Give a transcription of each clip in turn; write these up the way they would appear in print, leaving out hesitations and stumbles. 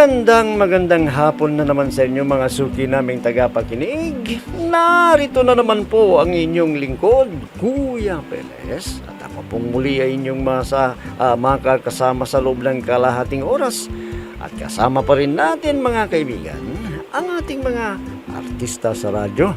Magandang hapon na naman sa inyo mga suki naming tagapakinig. Narito na naman po ang inyong lingkod, Kuya Peles. At ako pong muli ay inyong makakasama sa loob ng kalahating oras. At kasama pa rin natin mga kaibigan, ang ating mga artista sa radyo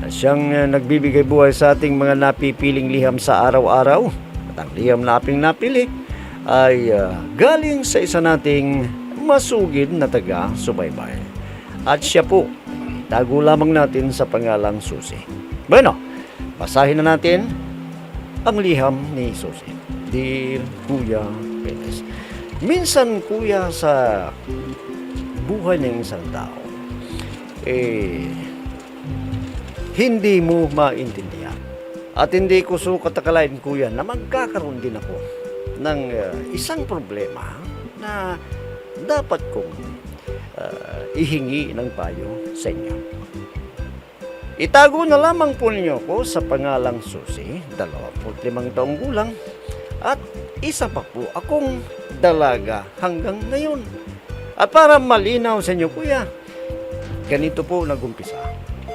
na siyang nagbibigay buhay sa ating mga napipiling liham sa araw-araw. At ang liham na ating napili ay galing sa isa nating masugid na taga-subaybay. At siya po, tago lamang natin sa pangalang Susi. Bueno, basahin na natin ang liham ni Susi. Dear Kuya Peles. Minsan, Kuya, sa buhay ng isang tao, hindi mo maintindihan. At hindi ko sukat akalain, Kuya, na magkakaroon din ako ng isang problema na dapat kong ihingi ng payo sa inyo. Itago na lamang po ninyo ko sa pangalang Susi, 25 taong gulang, at isa pa po akong dalaga hanggang ngayon. At para malinaw sa inyo, Kuya, ganito po nagumpisa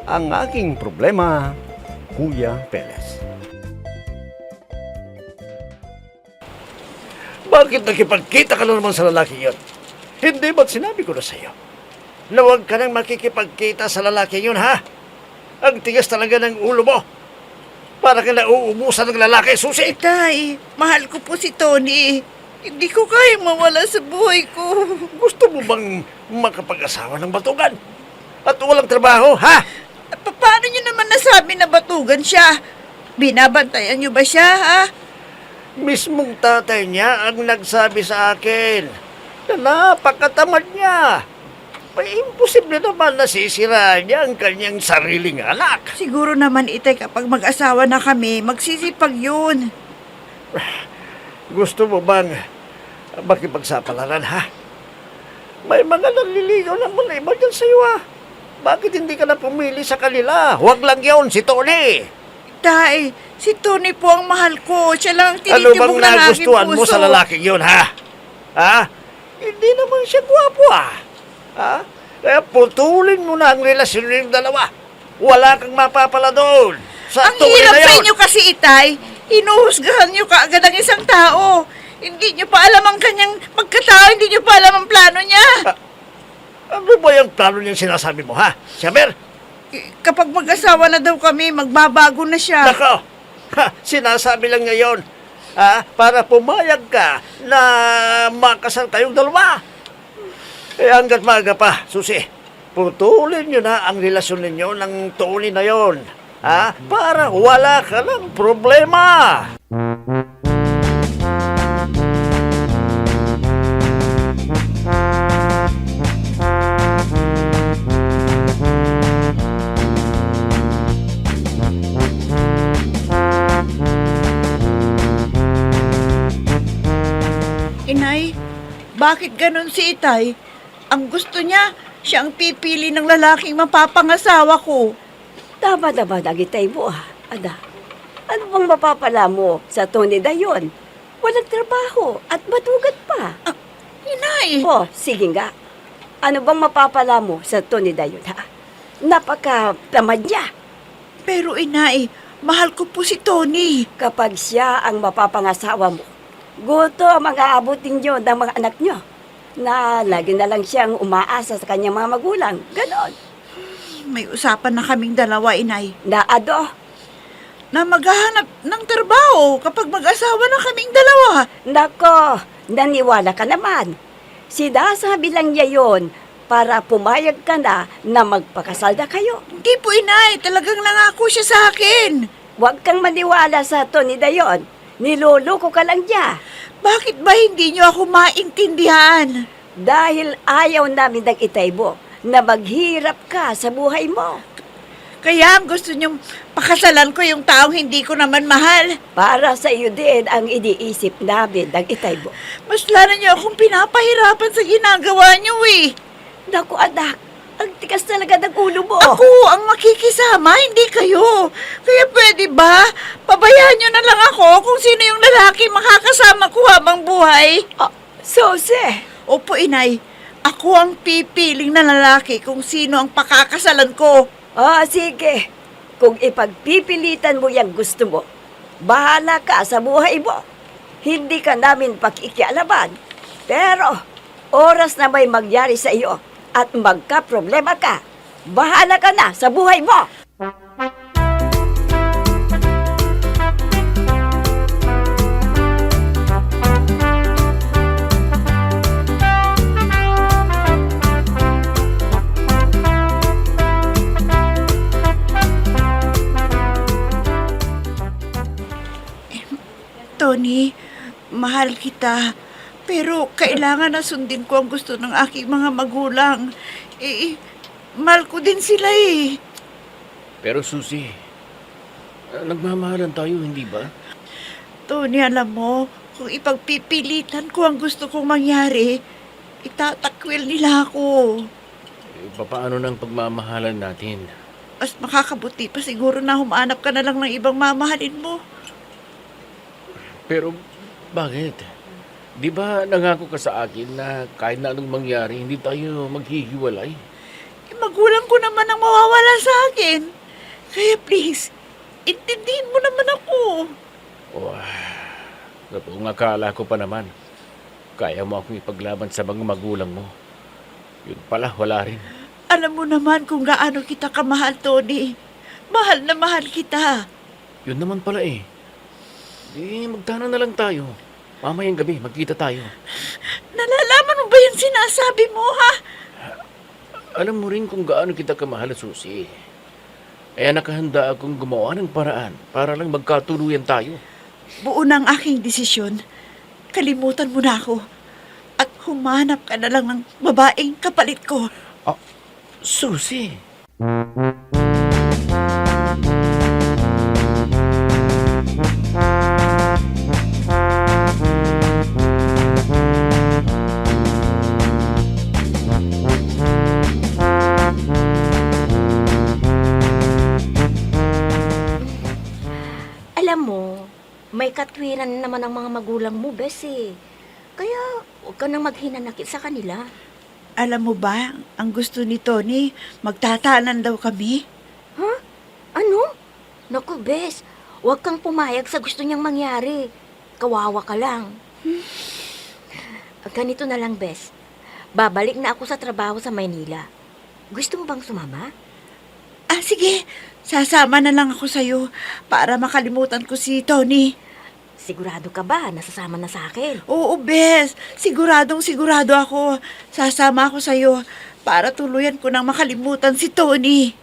ang aking problema, Kuya Peles. Bakit nakipagkita ka na naman sa lalaki yun? Hindi ba't sinabi ko na sa iyo na huwag ka nang makikipagkita sa lalaki yun, ha? Ang tigas talaga ng ulo mo. Para ka na uubusan ng lalaki, Susi. Tay, mahal ko po si Tony. Hindi ko kayang mawala sa buhay ko. Gusto mo bang makapag-asawa ng batugan? At walang trabaho, ha? Paano niyo naman nasabi na batugan siya? Binabantayan niyo ba siya, ha? Mismong tatay niya ang nagsabi sa akin na napakatamad niya. May imposible naman na sisiraan niya ang kanyang sariling anak. Siguro naman, Itay, kapag mag-asawa na kami, magsisipag yun. Gusto mo bang makipagsapalaran, ha? May mga nanliligaw naman na iba dyan sa iyo, ha? Bakit hindi ka na pumili sa kanila? Huwag lang yun, si Tony. Tay, si Tony po ang mahal ko. Siya lang ang Ano bang tinitibok ng aking nagustuhan puso. mo sa lalaking yun, ha? Ha? Hindi naman siya gwapo, ha? Ha? Kaya putulin mo na ang relasyon ng dalawa. Wala kang mapapala doon. Sa Ang Tony hirap na sa yun. inyo kasi, Itay. Hinuhusgahan niyo kaagad ang isang tao. Hindi niyo pa alam ang kanyang magkatao. Hindi niyo pa alam ang plano niya. Ano ba yung plano niyang sinasabi mo, ha? Saber? Kapag mag-asawa na daw kami, magbabago na siya. Nako, sinasabi lang niya yun, ha? Para pumayag ka na makasal tayong dalawa. Hanggat maaga pa, Susi, putulin niyo na ang relasyon ninyo ng Tony na yon, ha? Para wala ka ng problema. Inay, bakit ganun si Itay? Ang gusto niya, siya ang pipili ng lalaking mapapangasawa ko. Tama naman ang itay mo, Ada. Ano bang mapapala mo sa Tony Dayon? Walang trabaho at matugat pa. Inay! Oh, sige nga. Ano bang mapapala mo sa Tony Dayon, ha? Napaka-tamad niya. Pero Inay, mahal ko po si Tony. Kapag siya ang mapapangasawa mo, gusto ang mga abutin niyo ng mga anak niyo na lagi na lang siyang umaasa sa kanyang mga magulang. Ganon. May usapan na kaming dalawa, Inay, Na ado, na maghahanap ng trabaho kapag mag-asawa na kaming dalawa. nako, naniwala ka naman. Sinasabi lang niya yon para pumayag ka na magpakasal na kayo. Hindi po, Inay. Talagang nangako siya sa akin. Huwag kang maniwala sa Tony Dayon. Niloloko ka lang niya. Bakit ba hindi niyo ako maintindihan? Dahil ayaw namin ng itaybo na maghirap ka sa buhay mo. Kaya ang gusto niyong pakasalan ko yung taong hindi ko naman mahal. Para sa iyo din ang iniisip namin ng itaybo. Mas lalo niyo akong pinapahirapan sa ginagawa niyo eh. Naku anak, ang tigas talaga ng ulo mo. Ako ang makikisama, hindi kayo. Kaya pwede ba? Pabayaan niyo na lang ako kung sino yung lalaki makakasama ko habang buhay. Sose, Opo, Inay. Ako ang pipiling na lalaki kung sino ang pakakasalan ko. Sige. Kung ipagpipilitan mo yung gusto mo, bahala ka sa buhay mo. Hindi ka namin pakikialaman. Pero, oras na may magyari sa iyo at magka-problema ka, bahala ka na sa buhay mo. Tony, mahal kita. Pero kailangan na sundin ko ang gusto ng aking mga magulang. Mahal ko din sila eh. Pero Susie, nagmamahalan tayo, hindi ba? Tony, alam mo, kung ipagpipilitan ko ang gusto kong mangyari, itatakwil nila ako. Paano ng pagmamahalan natin? Mas makakabuti pa siguro na humanap ka na lang ng ibang mamahalin mo. Pero bakit? Di ba nangako ka sa akin na kahit na anong mangyari, hindi tayo maghihiwalay? Magulang ko naman ang mawawala sa akin. Kaya please, intindihin mo naman ako. Kung akala ko pa naman, kaya mo akong ipaglaban sa mga magulang mo. Yun pala, wala rin. Alam mo naman kung gaano kita kamahal, Tony. Mahal na mahal kita. Yun naman pala eh. Di, magtana na lang tayo. Mamayang gabi, magkita tayo. Nalalaman mo ba yung sinasabi mo, ha? Alam mo rin kung gaano kita kamahal, Susie. Kaya nakahanda akong gumawa ng paraan para lang magkatuluyan tayo. Buo na ang aking desisyon. Kalimutan mo na ako. At humanap ka na lang ng babaeng kapalit ko. Susie! Alam mo, may katwiran naman ang mga magulang mo, Bes eh. Kaya huwag ka nang maghinanakit sa kanila. Alam mo ba, ang gusto ni Tony, magtatanan daw kami. Ha? Ano? Naku, Bes, huwag kang pumayag sa gusto niyang mangyari. Kawawa ka lang. Ganito na lang, Bes. Babalik na ako sa trabaho sa Maynila. Gusto mo bang sumama? Sige. Sasama na lang ako sa'yo para makalimutan ko si Tony. Sigurado ka ba na sasama na sa akin? Oo, Bes. Siguradong sigurado ako. Sasama ako sa'yo para tuluyan ko nang makalimutan si Tony.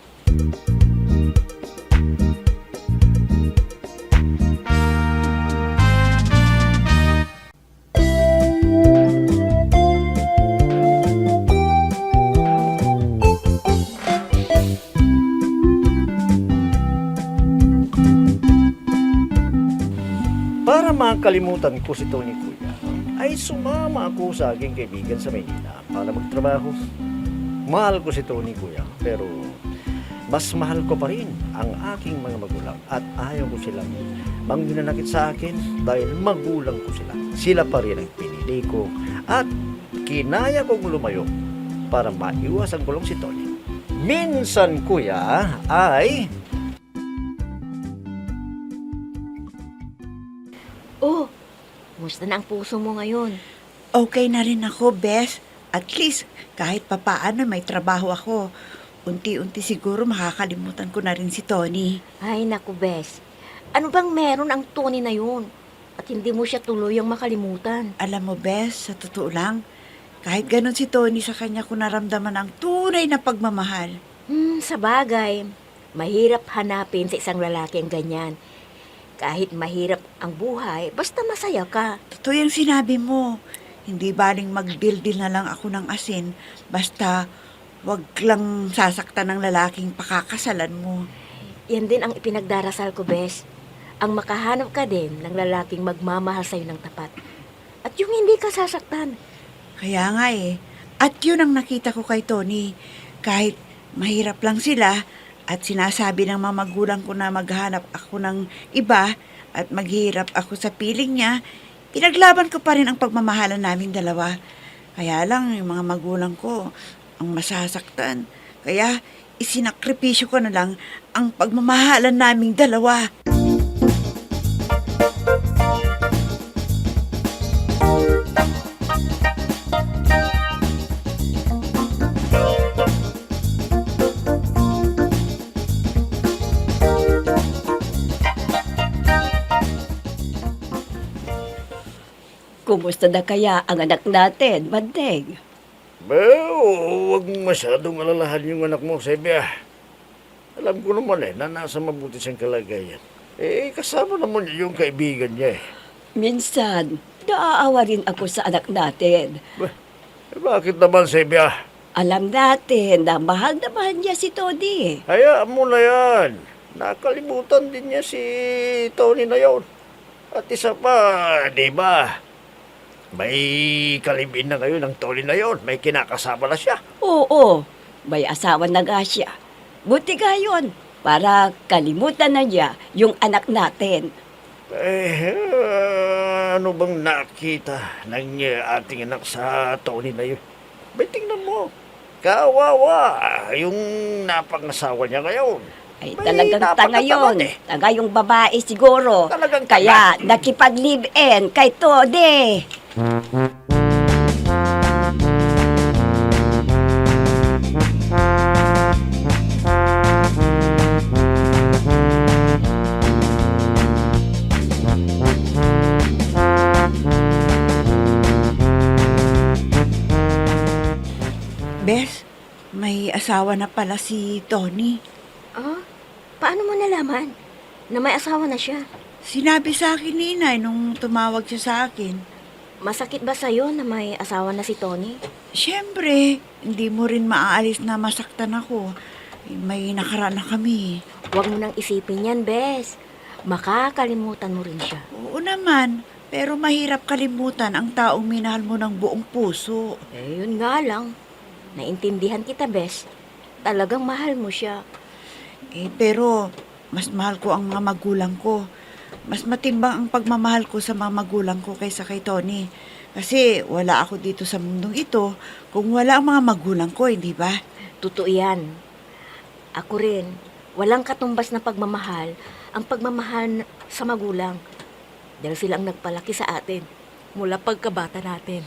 Para makalimutan ko si Tony Kuya, ay sumama ako sa aking kaibigan sa Maynila para magtrabaho. Mahal ko si Tony Kuya, pero mas mahal ko pa rin ang aking mga magulang at ayaw ko silang manghinanakit sa akin dahil magulang ko sila. Sila pa rin ang pinili ko at kinaya kong lumayo para maiwasan ko lang si Tony. Minsan, Kuya, ay... Oh, musta na ang puso mo ngayon? Okay na rin ako, Bes. At least, kahit papaano may trabaho ako. Unti-unti siguro makakalimutan ko na rin si Tony. Ay, naku, Bes. Ano bang meron ang Tony na yun? At hindi mo siya tuluyang makalimutan. Alam mo, Bes, sa totoo lang, kahit ganun si Tony, sa kanya ko naramdaman ang tunay na pagmamahal. Sa bagay, mahirap hanapin sa isang lalaki ang ganyan. Kahit mahirap ang buhay, basta masaya ka. Totoo yung sinabi mo. Hindi baling magdildil na lang ako ng asin, basta wag lang sasaktan ng lalaking pakakasalan mo. Yan din ang ipinagdarasal ko, Bes. Ang makahanap ka din ng lalaking magmamahal sa'yo ng tapat. At yung hindi ka sasaktan. Kaya nga eh. At yun ang nakita ko kay Tony. Kahit mahirap lang sila at sinasabi ng mga magulang ko na maghanap ako ng iba at maghihirap ako sa piling niya, pinaglaban ko pa rin ang pagmamahalan naming dalawa. Kaya lang, yung mga magulang ko ang masasaktan. Kaya, isinakripisyo ko na lang ang pagmamahalan naming dalawa. Kumusta na kaya ang anak natin, Bandeng? Huwag mong masyadong alalahan yung anak mo, Sebia. Alam ko naman na nasa mabuti siyang kalagayan. Kasama naman niya yung kaibigan niya eh. Minsan, naaawa rin ako sa anak natin. Bakit naman, Sebia? Alam natin na mahal na mahal niya si Tony. Hayaan mo na yan. Nakalimutan din niya si Tony na yon. At isa pa, di ba? May kalibin na ngayon ng Tony na yon. May kinakasama na siya. Oo, may asawa na nga siya. Buti nga yun, para kalimutan na niya yung anak natin. Ano bang nakita ng ating anak sa Tony na yun? Bay, tingnan mo. Kawawa yung napangasawa niya ngayon. Ay, May talagang tanga yun. napakataman eh. Tanga yung babae siguro. Talagang Kaya tanga. nakipag-live-in kay Tony. Bes, may asawa na pala si Tony. Ah, paano mo nalaman na may asawa na siya? Sinabi sa akin ni Inay nung tumawag siya sa akin. Masakit ba sa'yo na may asawa na si Tony? Siyempre, hindi mo rin maaalis na masaktan ako. May nakaraan na kami. Huwag mo nang isipin yan, Bes. Makakalimutan mo rin siya. Oo naman, pero mahirap kalimutan ang taong minahal mo ng buong puso. Eh, yun nga lang. Naintindihan kita, Bes. Talagang mahal mo siya. Pero mas mahal ko ang mga magulang ko. Mas matimbang ang pagmamahal ko sa mga magulang ko kaysa kay Tony. Kasi wala ako dito sa mundong ito kung wala ang mga magulang ko, hindi ba? Totoo yan. Ako rin, walang katumbas na pagmamahal ang pagmamahal sa magulang. Dahil silang nagpalaki sa atin mula pagkabata natin.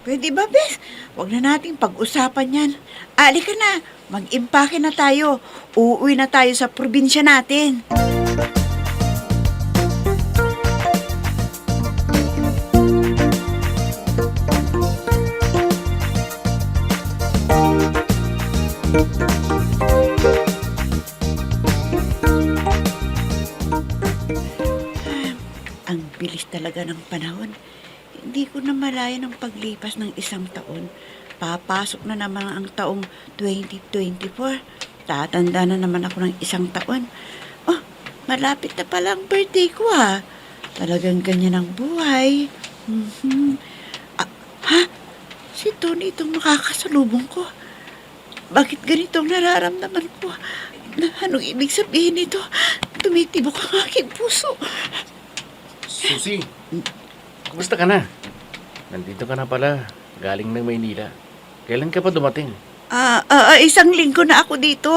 Pwede ba, Bes? Huwag na nating pag-usapan yan. Ali ka na, mag-impake na tayo. Uuwi na tayo sa probinsya natin. Ang bilis talaga ng panahon. Hindi ko na malayan ang paglipas ng isang taon. Papasok na naman ang taong 2024. Tatanda na naman ako ng isang taon. Oh, malapit na pala ang birthday ko ah. Talagang ganyan ang buhay. Ha? Si Tony itong makakasalubong ko. Bakit ganito ang nararamdaman ko? Anong ibig sabihin nito? Tumitibok ang aking puso. Susi, kumusta ka na? Nandito ka na pala, galing ng Maynila. Kailan ka pa dumating? Isang linggo na ako dito.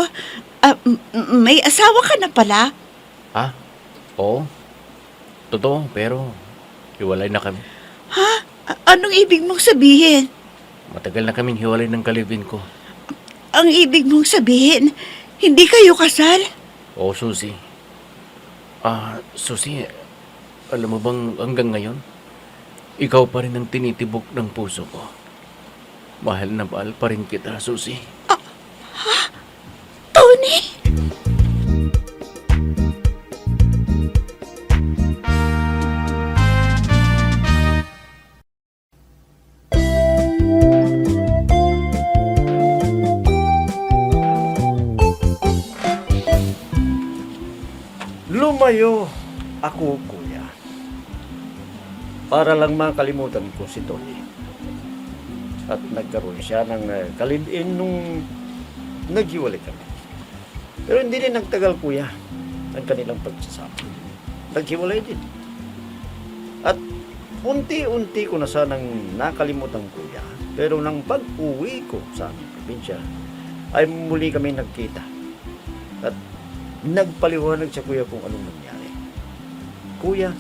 May asawa ka na pala? Ha? Oo. Totoo, pero hiwalay na kami. Ha? Anong ibig mong sabihin? Matagal na kaming hiwalay ng kalibin ko. Ang ibig mong sabihin, hindi kayo kasal? Oo, Susi. Susi, alam mo bang hanggang ngayon, ikaw pa rin ang tinitibok ng puso ko. Mahal na mahal pa rin kita, Susi. Tony? Lumayo ako, kuya. Para lang makalimutan ko si Tony. At nagkaroon siya ng kalibin nung naghiwalay kami. Pero hindi rin nagtagal, kuya, ang kanilang pagsasama. Naghiwalay din. At unti-unti ko na sanang nakalimutan, kuya. Pero nang pag-uwi ko sa aming probinsya, ay muli kami nagkita. At nagpaliwanag sa kuya kung anong nangyari. Kuya,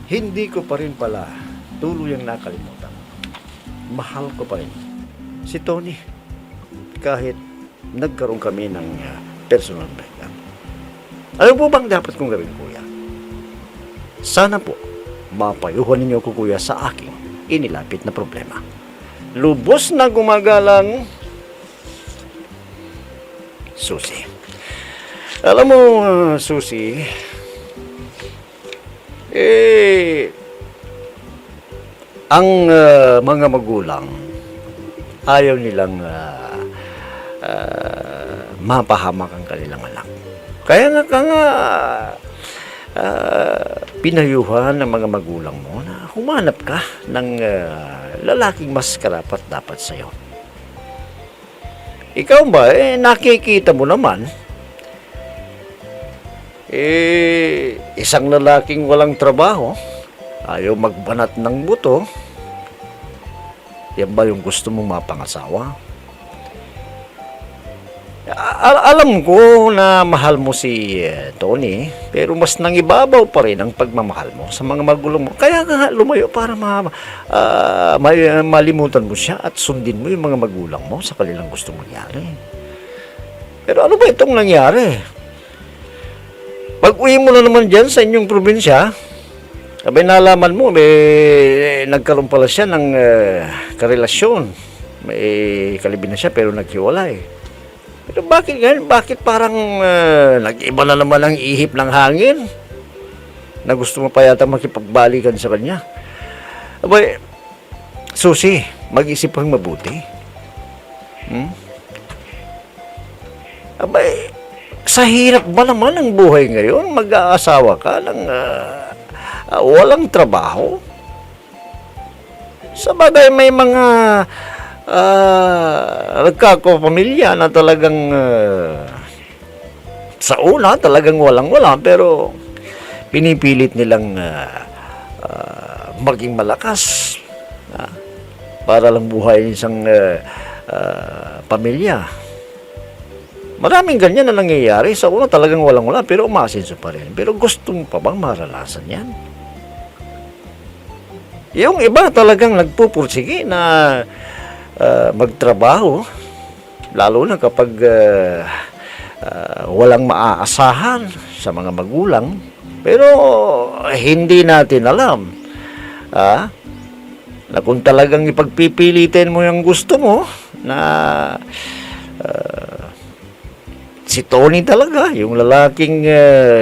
hindi ko pa rin pala tuluyang nakalimutan. Mahal ko pa rin si Tony. Kahit nagkaroon kami ng personal breakdown. Ano po bang dapat kong gawin, kuya? Sana po, mapayuhan ninyo ko, kuya, sa aking inilapit na problema. Lubos na gumagalang Susi. Alam mo, Susi, ang mga magulang ayaw nilang mapahamak ang kanilang anak. Kaya nga pinayuhan ng mga magulang mo na humanap ka ng lalaking mas karapat dapat sa'yo. Ikaw ba, nakikita mo naman, isang lalaking walang trabaho, ayaw magbanat ng buto, yan ba yung gusto mong mapangasawa? Alam ko na mahal mo si Tony, pero mas nangibabaw pa rin ang pagmamahal mo sa mga magulang mo. Kaya nga lumayo para malimutan mo siya at sundin mo yung mga magulang mo sa kanilang gusto mangyari. Pero ano ba itong nangyari? Pag-uwi mo na naman dyan sa inyong probinsya, abay nalaman mo, nagkaroon pala siya ng karelasyon. May kalibin na siya pero naghiwalay. Pero bakit ganyan? Bakit parang nag-iba na naman ang ihip ng hangin? Na gusto mo pa yata makipagbalikan sa kanya. Abay, Susi, mag-isip kang mabuti. Abay, sa hirap ba naman ang buhay ngayon? Mag-aasawa ka ng walang trabaho? Sa bagay, may mga nagkakapamilya na talagang sa una talagang walang-wala, pero pinipilit nilang maging malakas para lang buhayin isang pamilya. Maraming ganyan na nangyayari. Sa una talagang walang-wala pero umasenso pa rin. Pero gusto mo pa bang maranasan yan? Yung iba talagang nagpupursige na magtrabaho, lalo na kapag walang maaasahan sa mga magulang. Pero hindi natin alam na kung talagang ipagpipilitin mo yung gusto mo na si Tony talaga, yung lalaking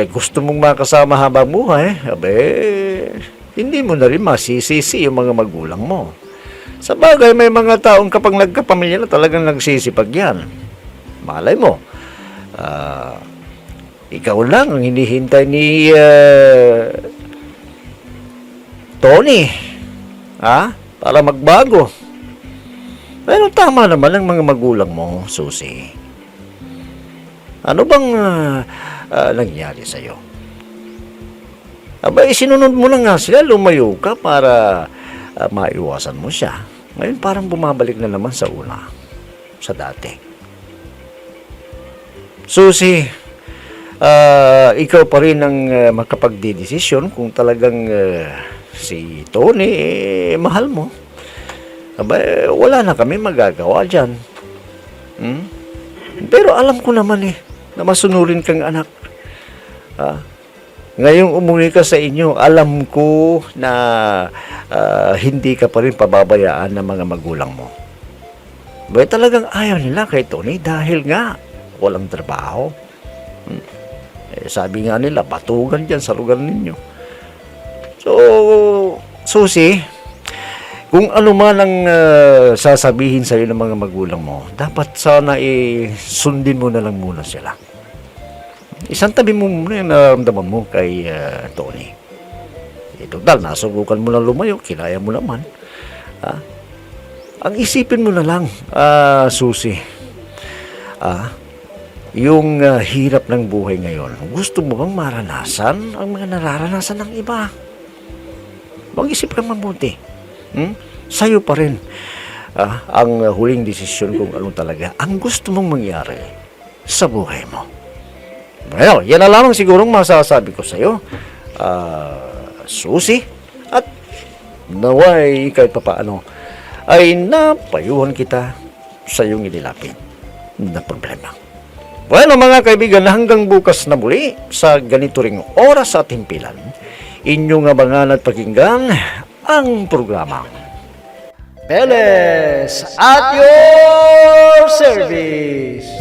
gusto mong makasama habang buhay, hindi mo na rin masisisi yung mga magulang mo. Sa bagay, may mga taong kapag nagkapamilya na talagang nagsisipag yan. Malay mo, ikaw lang ang hinihintay ni Tony para magbago. Pero tama naman ang mga magulang mo, Susi. Ano bang nangyari sa'yo? Abay, sinunod mo na nga sila, lumayo ka para maiwasan mo siya. Ngayon parang bumabalik na naman sa una, sa dati. Susi, ikaw pa rin ang makapagdidesisyon kung talagang si Tony mahal mo. Abay, wala na kami magagawa dyan. Pero alam ko naman na masunurin kang anak. Ngayong umuwi ka sa inyo, alam ko na hindi ka pa rin pababayaan ng mga magulang mo. Ba talagang ayaw nila kay Tony dahil nga walang trabaho. Sabi nga nila, batugan dyan sa lugar ninyo. So, Susi, kung ano man ang sasabihin sa'yo ng mga magulang mo, dapat sana sundin mo na lang muna sila. Isang tabi mo muna yung nararamdaman mo kay Tony. Total, nasubukan mo na lumayo, kinaya mo naman. Ang isipin mo na lang, Susi, yung hirap ng buhay ngayon, gusto mo bang maranasan ang mga nararanasan ng iba? mag-isip kang mabuti. Sa'yo pa rin ang huling desisyon kung ano talaga ang gusto mong mangyari sa buhay mo. Well, yan na lamang sigurong masasabi ko sa'yo. Susi, at naway kahit papaano ay napayuhan kita sa iyong inilapit na problema. Bueno mga kaibigan, hanggang bukas na muli sa ganito ring oras at himpilan, inyong abangan at pakinggan ang programa Peles at your service.